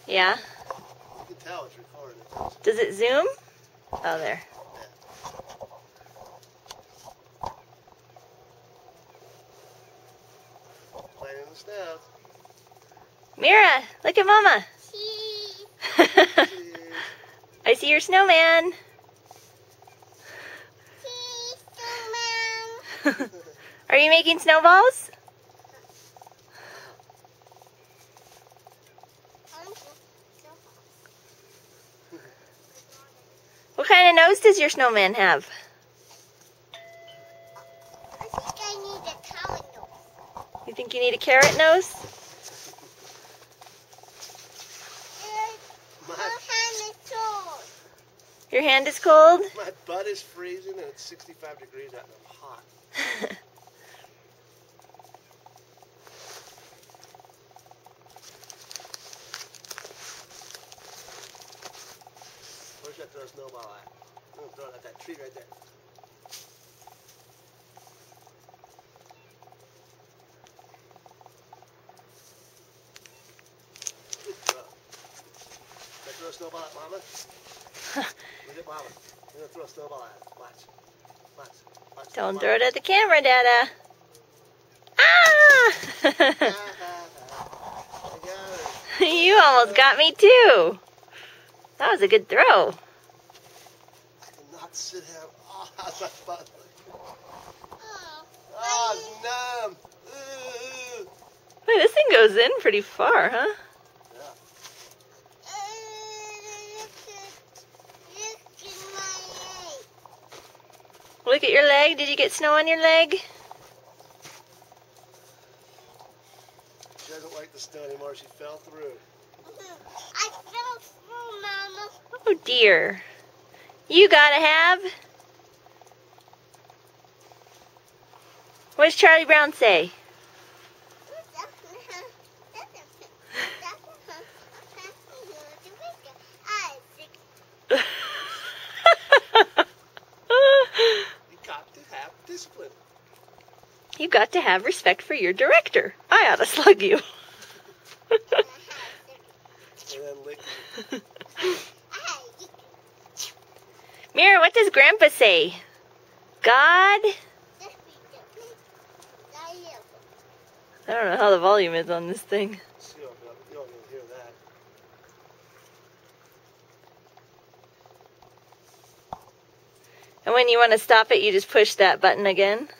Yeah? You can tell it's recorded. Does it zoom? Oh, there. Playing in the snow. Mira, look at Mama. Cheese. I see your snowman. Cheese, snowman. Are you making snowballs? What kind of nose does your snowman have? I think I need a carrot nose. You think you need a carrot nose? My hand is cold. Your hand is cold? My butt is freezing and it's 65 degrees out and I'm hot. Where should I throw a snowball at? I'm going to throw it at that tree right there. Good throw. Should I throw a snowball at Mama? Look at Mama. I'm going to throw a snowball at her. Watch. Watch. Watch. Don't throw it at the camera, Dada. Ah! I got it. You almost got me too. That was a good throw. I did not sit here. Oh, how's my butt? Oh, it's numb. Ooh. Wait, this thing goes in pretty far, huh? Yeah. Look at your leg. Did you get snow on your leg? She doesn't like the snow anymore. She fell through. I fell through, Mama. Oh dear. You gotta have. What does Charlie Brown say? You got to have discipline. You got to have respect for your director. I ought to slug you. And then lick you. Mira, what does Grandpa say? God? I don't know how the volume is on this thing. You don't even hear that. And when you want to stop it, you just push that button again.